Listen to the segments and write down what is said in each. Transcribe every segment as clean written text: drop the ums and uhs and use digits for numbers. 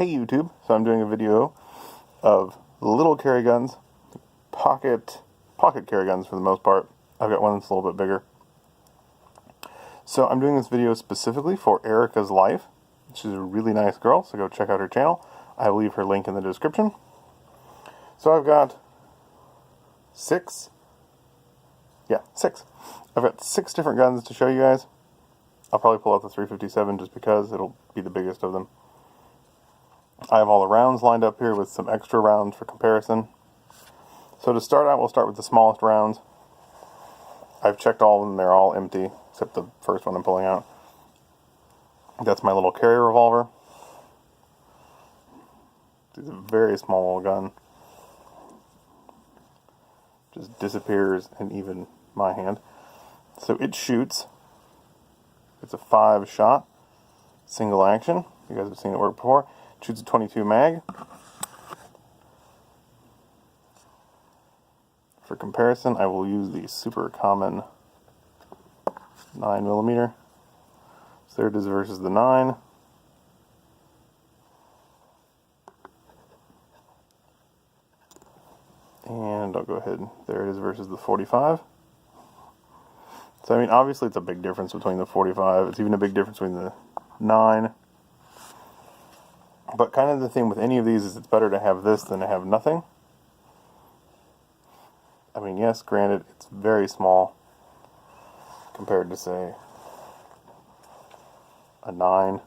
Hey YouTube, so I'm doing a video of little carry guns, pocket carry guns for the most part. I've got one that's a little bit bigger. So I'm doing this video specifically for Erica's Life. She's a really nice girl, so go check out her channel. I will leave her link in the description. So I've got six. I've got 6 different guns to show you guys. I'll probably pull out the 357 just because it'll be the biggest of them. I have all the rounds lined up here with some extra rounds for comparison. So to start out, we'll start with the smallest rounds. I've checked all of them, they're all empty, except the first one I'm pulling out. That's my little carry revolver. It's a very small little gun. Just disappears in even my hand. So it shoots. It's a 5-shot, single action. You guys have seen it work before. Shoots a 22 mag. For comparison, I will use the super common 9mm. So there it is versus the 9. And I'll go ahead, there it is versus the 45. So I mean, obviously it's a big difference between the 45. It's even a big difference between the 9. But kind of the thing with any of these is it's better to have this than to have nothing. I mean, yes, granted, it's very small compared to, say, a 9.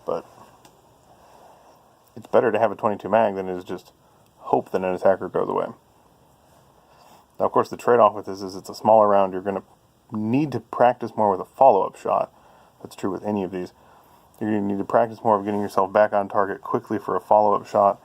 But it's better to have a 22 mag than it is just hope that an attacker goes away. Now, of course, the trade-off with this is it's a smaller round. You're going to need to practice more with a follow-up shot. That's true with any of these. You're going to need to practice more of getting yourself back on target quickly for a follow-up shot.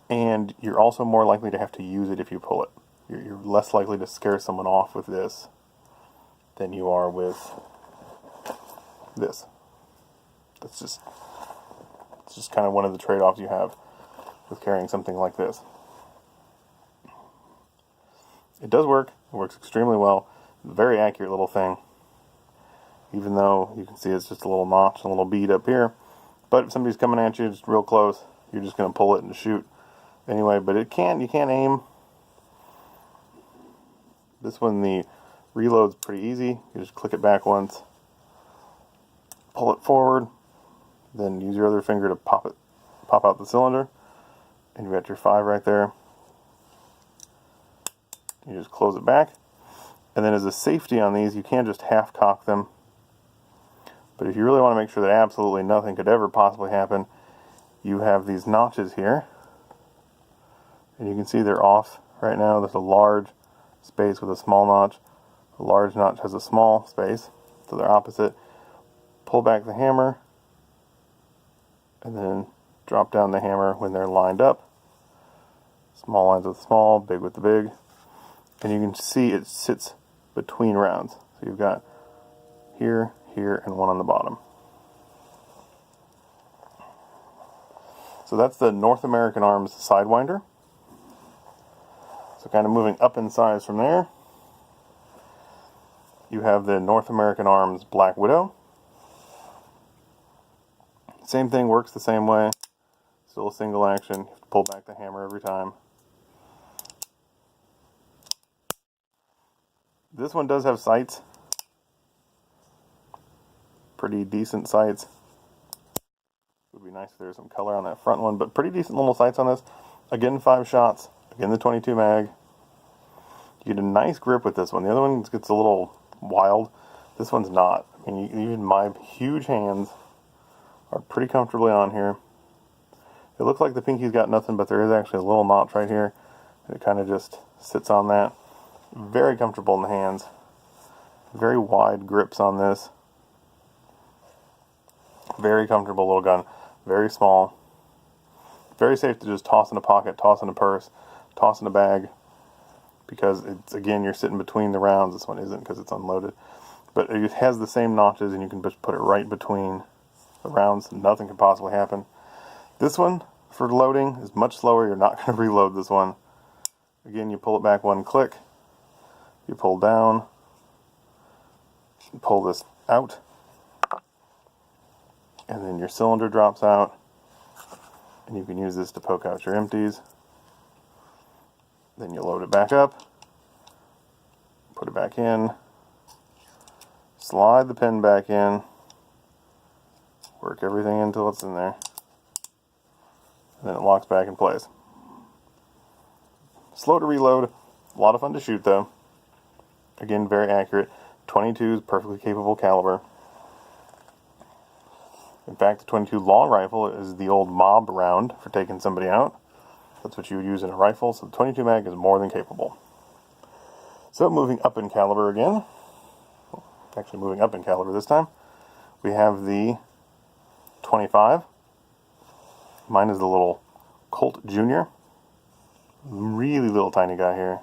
And you're also more likely to have to use it if you pull it. You're less likely to scare someone off with this than you are with this. It's just kind of one of the trade-offs you have with carrying something like this. It does work. It works extremely well. Very accurate little thing. Even though you can see it's just a little notch and a little bead up here. But if somebody's coming at you just real close, you're just going to pull it and shoot. Anyway, but you can't aim. This one, the reload's pretty easy. You just click it back once, pull it forward, then use your other finger to pop out the cylinder, and you've got your 5 right there. You just close it back, and then as a safety on these, you can't just half cock them. But if you really want to make sure that absolutely nothing could ever possibly happen, you have these notches here. And you can see they're off right now. There's a large space with a small notch. A large notch has a small space, so they're opposite. Pull back the hammer, and then drop down the hammer when they're lined up. Small lines with small, big with the big. And you can see it sits between rounds. So you've got here, here, and one on the bottom. So that's the North American Arms Sidewinder. So kind of moving up in size from there, you have the North American Arms Black Widow. Same thing, works the same way. Still a single action. You have to pull back the hammer every time. This one does have sights. Pretty decent sights. Would be nice if there was some color on that front one, but pretty decent little sights on this. Again, 5 shots. Again, the 22 mag. You get a nice grip with this one. The other one gets a little wild. This one's not. I mean, even my huge hands are pretty comfortably on here. It looks like the pinky's got nothing, but there is actually a little notch right here. And it kind of just sits on that. Very comfortable in the hands. Very wide grips on this. Very comfortable little gun. Very small. Very safe to just toss in a pocket, toss in a purse, toss in a bag. Because it's, again, you're sitting between the rounds. This one isn't because it's unloaded. But it has the same notches and you can just put it right between the rounds. Nothing can possibly happen. This one, for loading, is much slower. You're not going to reload this one. Again, you pull it back one click. You pull down. You pull this out. and then your cylinder drops out, and you can use this to poke out your empties. Then you load it back up, put it back in, slide the pin back in, work everything until it's in there, and then it locks back in place. Slow to reload, a lot of fun to shoot though. Again, very accurate. 22 is perfectly capable caliber. In fact, the 22 long rifle is the old mob round for taking somebody out. That's what you would use in a rifle, so the 22 mag is more than capable. So moving up in caliber again, actually moving up in caliber this time, we have the 25. Mine is the little Colt Junior. Really little tiny guy here.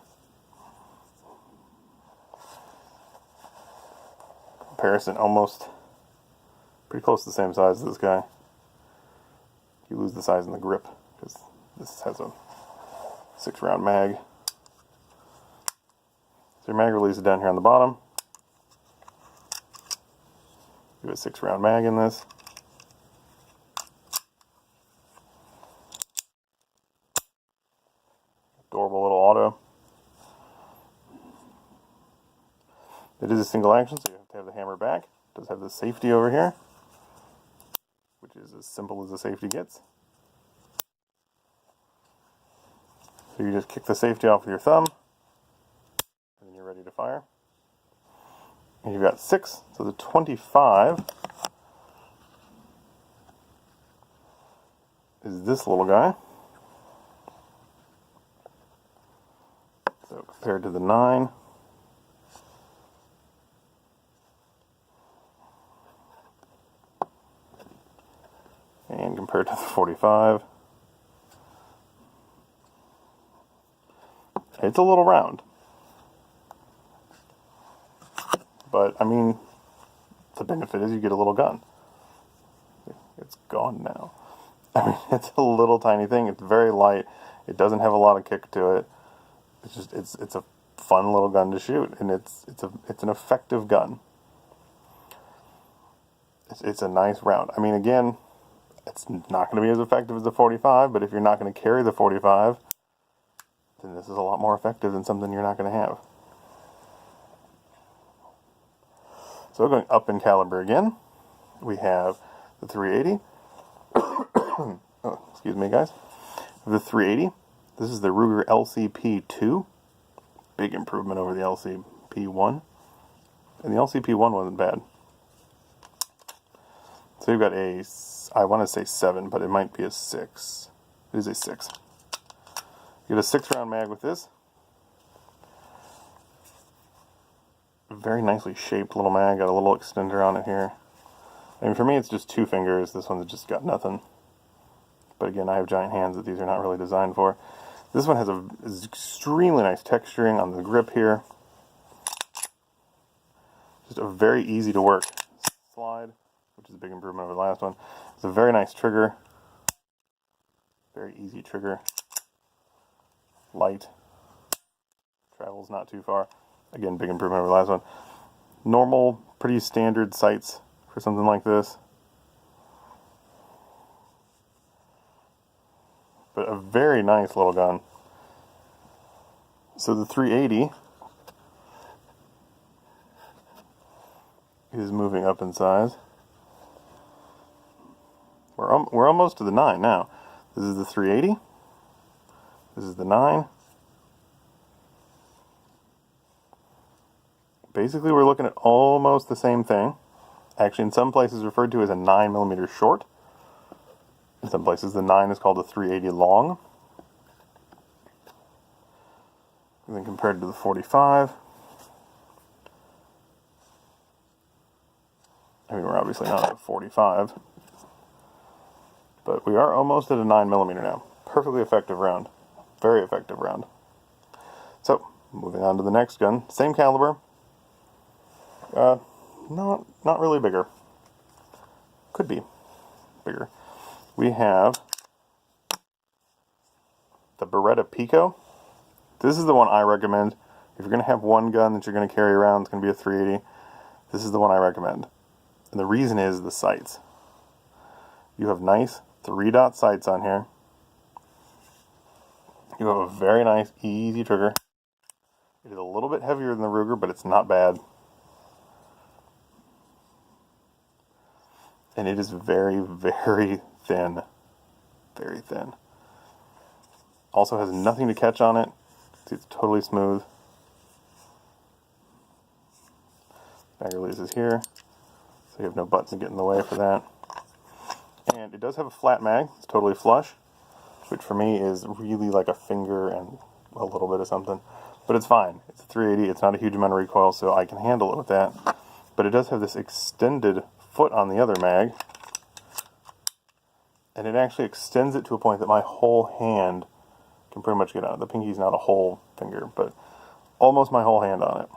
Comparison, almost pretty close to the same size as this guy. You lose the size in the grip because this has a 6-round mag. So your mag release is down here on the bottom. You have a 6-round mag in this. Adorable little auto. It is a single action, so you have to have the hammer back. It does have the safety over here, which is as simple as the safety gets. So you just kick the safety off with your thumb, and then you're ready to fire. And you've got 6, so the 25 is this little guy. So compared to the 9, and compared to the 45, it's a little round. But, I mean, the benefit is you get a little gun. It's gone now. I mean, it's a little tiny thing. It's very light. It doesn't have a lot of kick to it. It's just, it's a fun little gun to shoot, and it's an effective gun. It's a nice round. I mean, again, it's not going to be as effective as the 45, but if you're not going to carry the 45, then this is a lot more effective than something you're not going to have. So going up in caliber again, we have the 380. Oh, excuse me, guys. The 380. This is the Ruger LCP2. Big improvement over the LCP1. And the LCP1 wasn't bad. So you've got a, I want to say 7, but it might be a 6. It is a 6. You get a 6-round mag with this. Very nicely shaped little mag. Got a little extender on it here. I mean, for me, it's just 2 fingers. This one's just got nothing. But again, I have giant hands that these are not really designed for. This one has is extremely nice texturing on the grip here. Just a very easy to work slide, which is a big improvement over the last one. It's a very nice trigger. Very easy trigger. Light. Travels not too far. Again, big improvement over the last one. Normal, pretty standard sights for something like this. But a very nice little gun. So the 380 is moving up in size. We're almost to the 9 now. This is the 380. This is the 9. Basically, we're looking at almost the same thing. Actually, in some places referred to as a 9mm short. In some places, the 9 is called a 380 long. And then compared to the 45, I mean, we're obviously not at a 45, but we are almost at a 9mm now. Perfectly effective round. Very effective round. So, moving on to the next gun. Same caliber. Not really bigger. Could be bigger. We have the Beretta Pico. This is the one I recommend. If you're going to have one gun that you're going to carry around, it's going to be a 380. This is the one I recommend. And the reason is the sights. You have nice 3-dot sights on here. You have a very nice, easy trigger. It is a little bit heavier than the Ruger, but it's not bad. And it is very, very thin. Very thin. Also has nothing to catch on it. See, it's totally smooth. Bag release is here, so you have no button to get in the way for that. And it does have a flat mag. It's totally flush, which for me is really like a finger and a little bit of something. But it's fine. It's a 380. It's not a huge amount of recoil, so I can handle it with that. But it does have this extended foot on the other mag. And it actually extends it to a point that my whole hand can pretty much get on it. The pinky's not a whole finger, but almost my whole hand on it.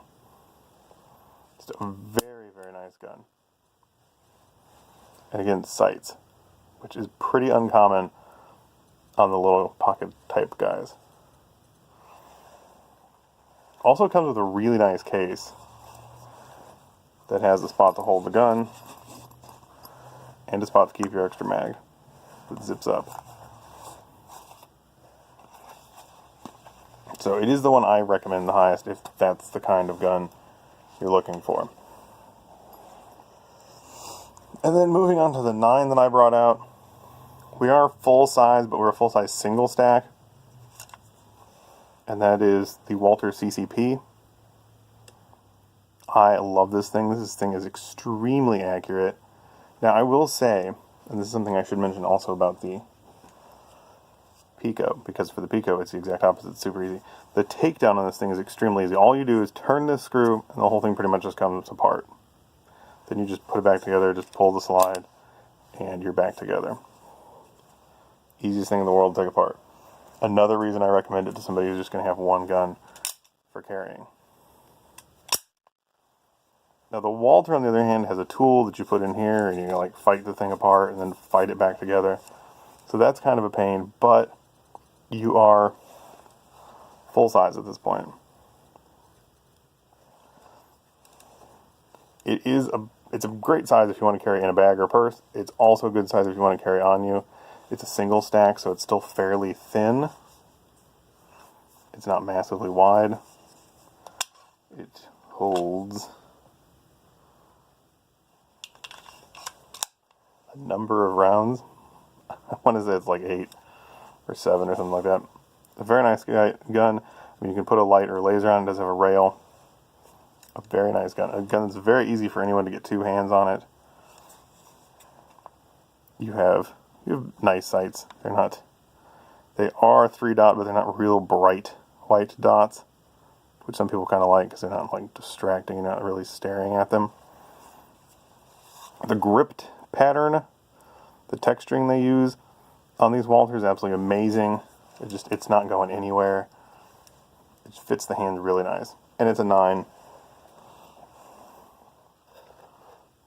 It's a very, very nice gun. And again, sights, which is pretty uncommon on the little pocket type guys. Also comes with a really nice case that has a spot to hold the gun and a spot to keep your extra mag that zips up. So it is the one I recommend the highest if that's the kind of gun you're looking for. And then moving on to the 9 that I brought out. We are full size, but we're a full size single stack. And that is the Walther CCP. I love this thing. This thing is extremely accurate. Now I will say, and this is something I should mention also about the Pico, because for the Pico it's the exact opposite. It's super easy. The takedown on this thing is extremely easy. All you do is turn this screw and the whole thing pretty much just comes apart. Then you just put it back together, just pull the slide, and you're back together. Easiest thing in the world to take apart. Another reason I recommend it to somebody who's just going to have one gun for carrying. Now the Walther, on the other hand, has a tool that you put in here, and you like fight the thing apart and then fight it back together. So that's kind of a pain, but you are full size at this point. It's a great size if you want to carry in a bag or purse. It's also a good size if you want to carry on you. It's a single stack, so it's still fairly thin. It's not massively wide. It holds a number of rounds. I want to say it's like 8 or 7 or something like that. A very nice gun. I mean, you can put a light or a laser on it. It does have a rail. A very nice gun. A gun that's very easy for anyone to get two hands on it. You have nice sights. They are 3-dot, but they're not real bright white dots, which some people kind of like because they're not like distracting. You're not really staring at them. The gripped pattern, the texturing they use on these Walthers is absolutely amazing. It's not going anywhere. It fits the hand really nice. And it's a 9.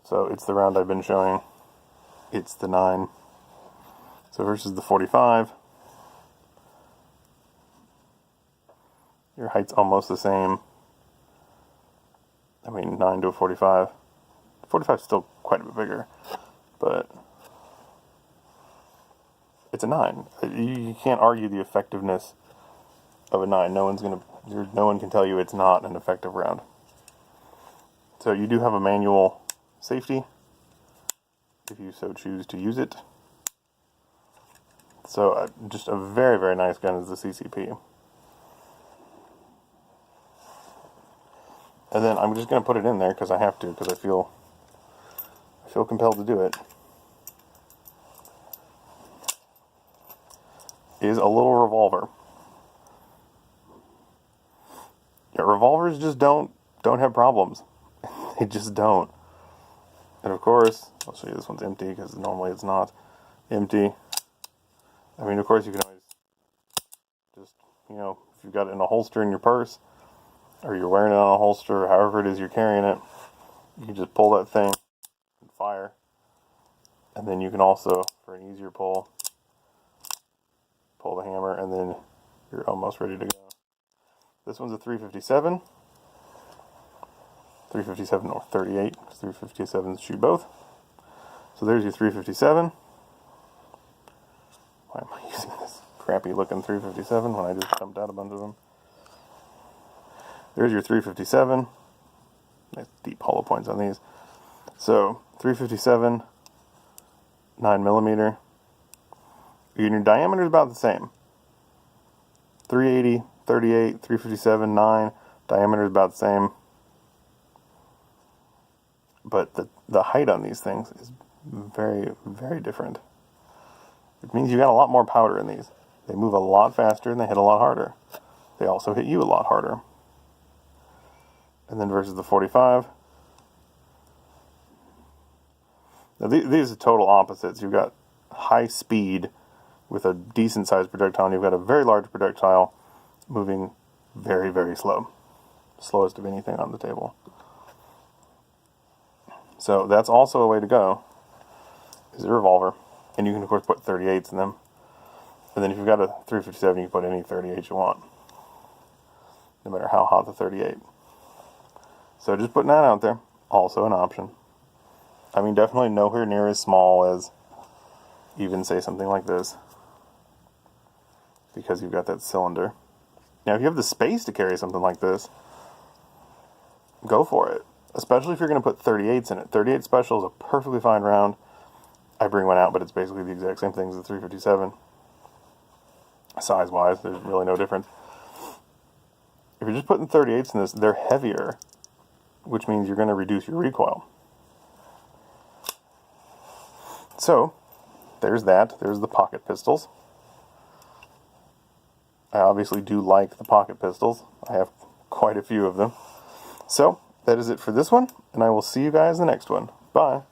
So it's the round I've been showing. It's the 9. So versus the 45. Your height's almost the same. I mean, 9 to a 45. 45 is still quite a bit bigger. But it's a 9. You can't argue the effectiveness of a 9. No one can tell you it's not an effective round. So you do have a manual safety if you so choose to use it. So just a very, very nice gun is the CCP. And then I'm just going to put it in there because I have to, because I feel compelled to do it. Is a little revolver. Yeah, revolvers just don't have problems. They just don't. And of course, I'll show you this one's empty because normally it's not empty. I mean, of course, you can always just, if you've got it in a holster in your purse, or you're wearing it on a holster, or however it is you're carrying it, you can just pull that thing and fire. And then you can also, for an easier pull the hammer, and then you're almost ready to go. This one's a 357. 357 or 38, because 357s shoot both. So there's your 357. Why am I using this crappy looking 357 when I just dumped out a bunch of them? There's your 357. Nice deep hollow points on these. So 357, 9mm. Your diameter is about the same. 380, 38, 357, 9. Diameter is about the same. But the height on these things is very, very different. It means you got a lot more powder in these. They move a lot faster and they hit a lot harder. They also hit you a lot harder. And then versus the 45. Now these are total opposites. You've got high speed with a decent sized projectile, and you've got a very large projectile moving very, very slow. Slowest of anything on the table. So that's also a way to go, is a revolver. And you can, of course, put 38s in them. And then if you've got a 357, you can put any 38 you want, no matter how hot the 38. So just putting that out there, also an option. I mean, definitely nowhere near as small as even, say, something like this, because you've got that cylinder. Now, if you have the space to carry something like this, go for it. Especially if you're going to put 38s in it. 38 Special is a perfectly fine round. I bring one out, but it's basically the exact same thing as the 357. Size-wise, there's really no difference. If you're just putting 38s in this, they're heavier, which means you're going to reduce your recoil. So, there's that. There's the pocket pistols. I obviously do like the pocket pistols. I have quite a few of them. So, that is it for this one, and I will see you guys in the next one. Bye.